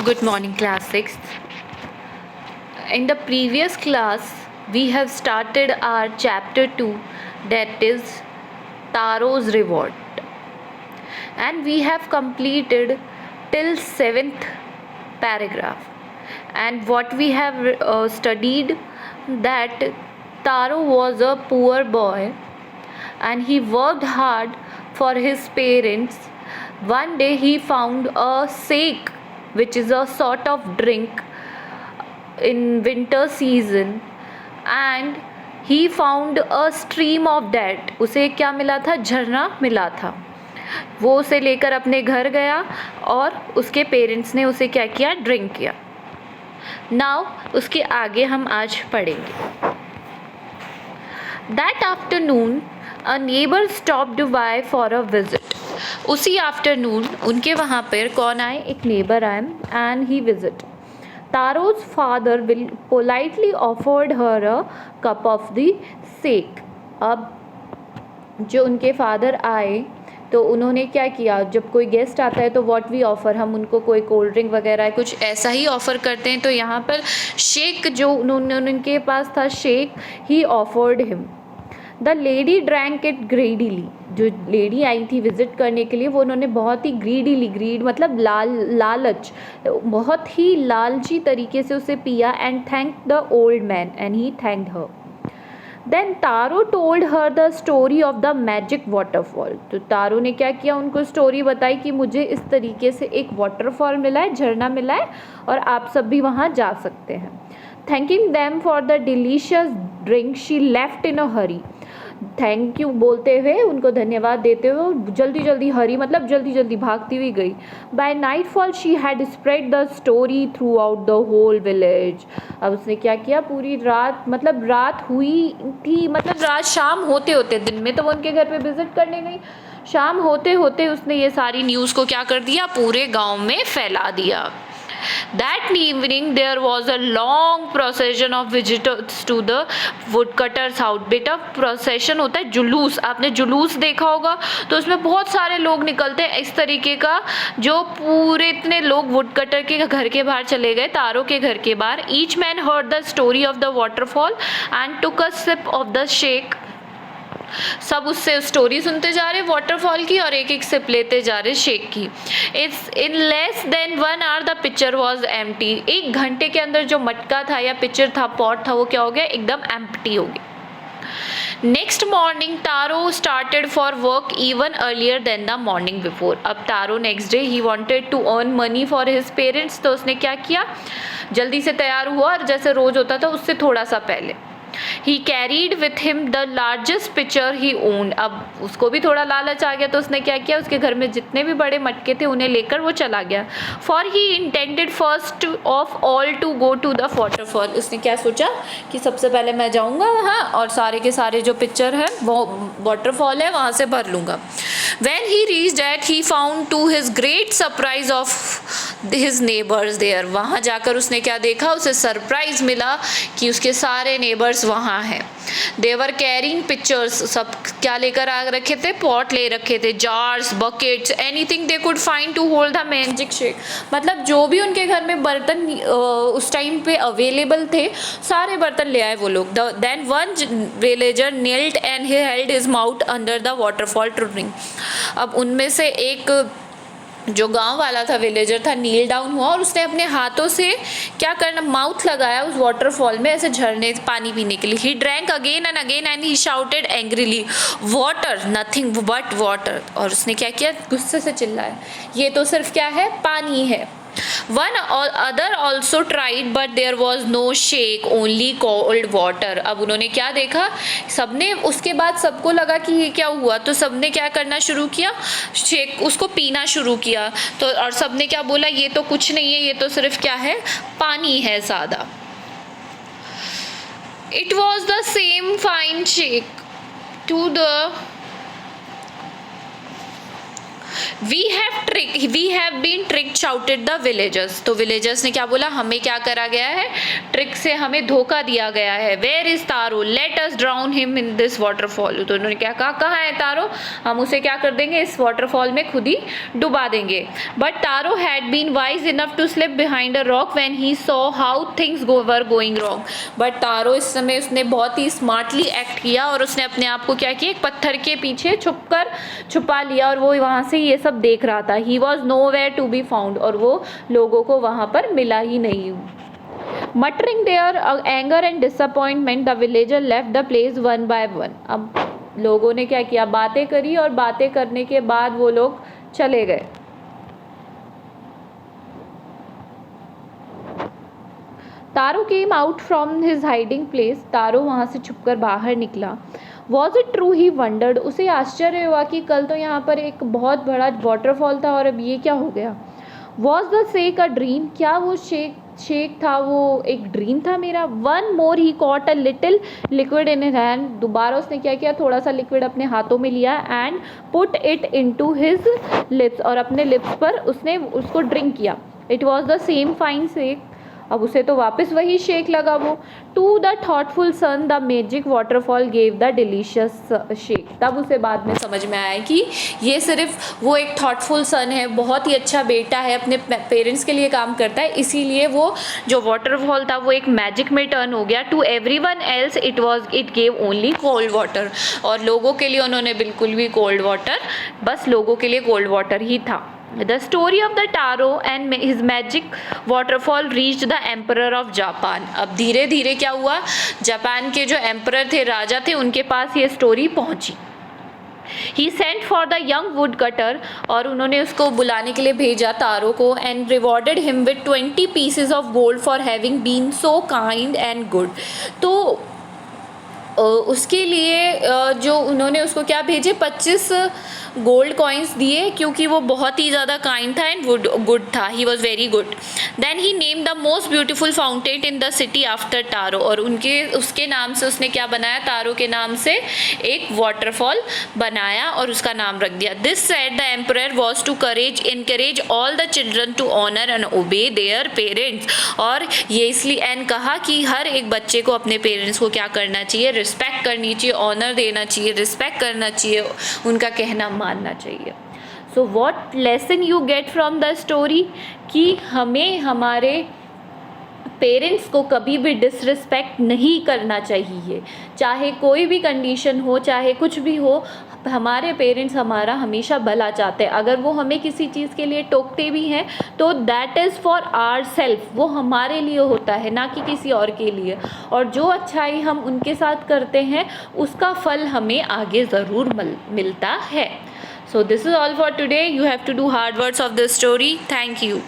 Good morning, class 6th. In the previous class, we have started our chapter 2, that is Taro's Reward, and we have completed till 7th paragraph. And what we have studied, that Taro was a poor boy and he worked hard for his parents. One day he found a sake, which is a sort of drink in winter season, and he found a stream of that. उसे क्या मिला था? झरना मिला था. वो उसे लेकर अपने घर गया और उसके पेरेंट्स ने उसे क्या किया? ड्रिंक किया. नाउ उसके आगे हम आज पढ़ेंगे. That afternoon, a neighbor stopped by for a visit. उसी आफ्टरनून उनके वहाँ पर कौन आए? एक नेबर आए and he visit. Taro's father will politely offered her a cup of the sake. अब जो उनके फादर आए तो उन्होंने क्या किया? जब कोई गेस्ट आता है तो व्हाट वी ऑफ़र, हम उनको कोई कोल्ड ड्रिंक वगैरह कुछ ऐसा ही ऑफ़र करते हैं. तो यहाँ पर शेक जो उनके पास था, shake he offered him. The lady drank it greedily. जो लेडी आई थी विज़िट करने के लिए, वो उन्होंने बहुत ही ग्रीडीली, ग्रीड मतलब लालच, बहुत ही लालची तरीके से उसे पिया. And thank the old man and he thanked her. Then Taro told her the story of the magic waterfall. तो तारो ने क्या किया? उनको स्टोरी बताई कि मुझे इस तरीके से एक वाटरफॉल मिला है, झरना मिला है और आप सब भी वहाँ जा सकते हैं. Thanking them for the delicious drink she left in a Hari. Thank you बोलते हुए, उनको धन्यवाद देते हुए जल्दी जल्दी, हरी मतलब जल्दी जल्दी भागती हुई गई. By nightfall she had spread the story throughout the whole village. अब उसने क्या किया? पूरी रात, मतलब रात हुई थी, मतलब रात शाम होते होते, दिन में तो वो उनके घर पे विजिट करने गई, शाम होते होते उसने ये सारी न्यूज़ को क्या कर दिया? पूरे गाँव में फैला दिया. That evening there was a long procession of visitors to the woodcutter's house. बेटा procession होता है जुलूस, आपने जुलूस देखा होगा, तो उसमें बहुत सारे लोग निकलते हैं इस तरीके का, जो पूरे इतने लोग वुडकटर के घर के बाहर चले गए, तारों के घर के बाहर. Each man heard the story of the waterfall and took a sip of the shake. सब उससे स्टोरी सुनते जा रहे वाटरफॉल की और एक एक सिप लेते जा रहे शेक की. It's in less than 1 hour the picture was empty. 1 घंटे के अंदर जो मटका था या पिक्चर था, पॉट था, वो क्या हो गया? एकदम एम्प्टी हो गया. Next morning Taro started for work even earlier than the morning before. अब Taro next day he wanted to earn money for his parents. तो उसने क्या किया? जल्दी से तैयार हुआ और जैसे रोज होता था उससे थोड़ा सा पहले. He carried with him the largest pitcher he owned. अब उसको भी थोड़ा लालच आ गया तो उसने क्या किया? उसके घर में जितने भी बड़े मटके थे उन्हें लेकर वो चला गया. For he intended first of all to go to the waterfall. उसने क्या सोचा कि सबसे पहले मैं जाऊँगा वहाँ और सारे के सारे जो पिक्चर है वो वाटरफॉल है वहाँ से भर लूँगा. When he reached that, he found to his great surprise of his neighbors there. वहाँ जाकर उसने क्या देखा? उसे सरप्राइज मिला कि उसके सारे नेबर्स वहाँ हैं. They were carrying pitchers. सब क्या लेकर आ रखे थे? पॉट ले रखे थे, jars, buckets, anything they could find to hold the magic shake. मतलब जो भी उनके घर में बर्तन उस टाइम पे अवेलेबल थे, सारे बर्तन ले आए वो लोग. Then one villager knelt and he held his mouth under the waterfall to drink. अब उनमें से एक जो गांव वाला था, विलेजर था, नील डाउन हुआ और उसने अपने हाथों से क्या करना? माउथ लगाया उस वाटरफॉल में, ऐसे झरने पानी पीने के लिए. He drank again and again and he shouted angrily, water, nothing but water. और उसने क्या किया? गुस्से से चिल्लाया, ये तो सिर्फ क्या है? पानी है. One or other also tried but there was no shake, only cold water. अब उन्होंने क्या देखा? सबने, उसके बाद सबको लगा कि ये क्या हुआ, तो सबने क्या करना शुरू किया? शेक, उसको पीना शुरू किया. तो और सबने क्या बोला? ये तो कुछ नहीं है, ये तो सिर्फ क्या है? पानी है सादा. It was the same fine shake to the we have been trick shouted the villagers. तो विलेजर्स ने क्या बोला, हमें क्या करा गया है, ट्रिक से हमें धोखा दिया गया है। Where is Taro, let us drown him in this waterfall. तो उन्होंने क्या कहा, कहाँ है तारो, हम उसे क्या कर देंगे, इस वाटरफॉल में खुद ही डुबा देंगे। But Taro had been wise enough to slip behind a rock when he saw how things were going wrong. But Taro इस समय उसने बहुत ही स्मार्टली एक्ट किया और उसने अपने आप को क्या किया, एक पत्थर के पीछे छुपा लिया और वो वहाँ से ये सब देख रहा था। He was nowhere to be found, और वो लोगों को वहाँ पर मिला ही नहीं। Muttering their anger and disappointment the villager left the place one by one. अब लोगों ने क्या किया, बातें करी और बातें करने के बाद वो लोग चले गए। Taro came out from his hiding place. Taro वहाँ से छुपकर बाहर निकला। Was it true, he wondered. उसे आश्चर्य हुआ कि कल तो यहाँ पर एक बहुत बड़ा वाटरफॉल था और अब ये क्या हो गया। Was the shake a dream, क्या वो शेक था, वो एक ड्रीम था मेरा। One more he caught a little liquid in his hand. दोबारा उसने क्या किया, थोड़ा सा लिक्विड अपने हाथों में लिया and put it into his lips, और अपने लिप्स पर उसने उसको ड्रिंक किया। It was the same fine shake, अब उसे तो वापस वही शेक लगा वो। To the thoughtful son the magic waterfall gave the delicious shake. तब उसे बाद में समझ में आया कि ये सिर्फ वो एक थॉटफुल सन है, बहुत ही अच्छा बेटा है, अपने पेरेंट्स के लिए काम करता है, इसीलिए वो जो वाटरफॉल था वो एक मैजिक में टर्न हो गया। To everyone else it gave only cold water, और लोगों के लिए उन्होंने बिल्कुल भी कोल्ड वाटर, बस लोगों के लिए कोल्ड वाटर ही था। The story of the Taro and his magic waterfall reached the emperor of Japan। अब धीरे धीरे क्या हुआ, जापान के जो एम्परर थे, राजा थे, उनके पास ये स्टोरी पहुंची। He sent for the young woodcutter, और उन्होंने उसको बुलाने के लिए भेजा तारो को, and rewarded him with 20 pieces of gold for having been so kind and good। तो उसके लिए जो उन्होंने उसको क्या भेजे, 25 गोल्ड कॉइन्स दिए, क्योंकि वो बहुत ही ज़्यादा काइंड था एंड गुड था, he was very good. Then he name the most beautiful fountain in the city after Taro, और उसके नाम से उसने क्या बनाया, तारो के नाम से एक वाटरफॉल बनाया और उसका नाम रख दिया। This said the emperor was to encourage all the children to honour and obey their parents. और ये इसलिए एंड कहा कि हर एक बच्चे को अपने पेरेंट्स को क्या करना चाहिए, रिस्पेक्ट करनी चाहिए, ऑनर देना चाहिए, रिस्पेक्ट करना चाहिए, उनका कहना मानना चाहिए। So what lesson you get from the story, कि हमें हमारे पेरेंट्स को कभी भी डिसरिस्पेक्ट नहीं करना चाहिए, चाहे कोई भी कंडीशन हो, चाहे कुछ भी हो, हमारे पेरेंट्स हमारा हमेशा भला चाहते हैं। अगर वो हमें किसी चीज़ के लिए टोकते भी हैं तो that is for our self, वो हमारे लिए होता है, ना कि किसी और के लिए। और जो अच्छाई हम उनके साथ करते हैं उसका फल हमें आगे ज़रूर मिलता है। So this is all for today. You have to do hard words of this story. Thank you.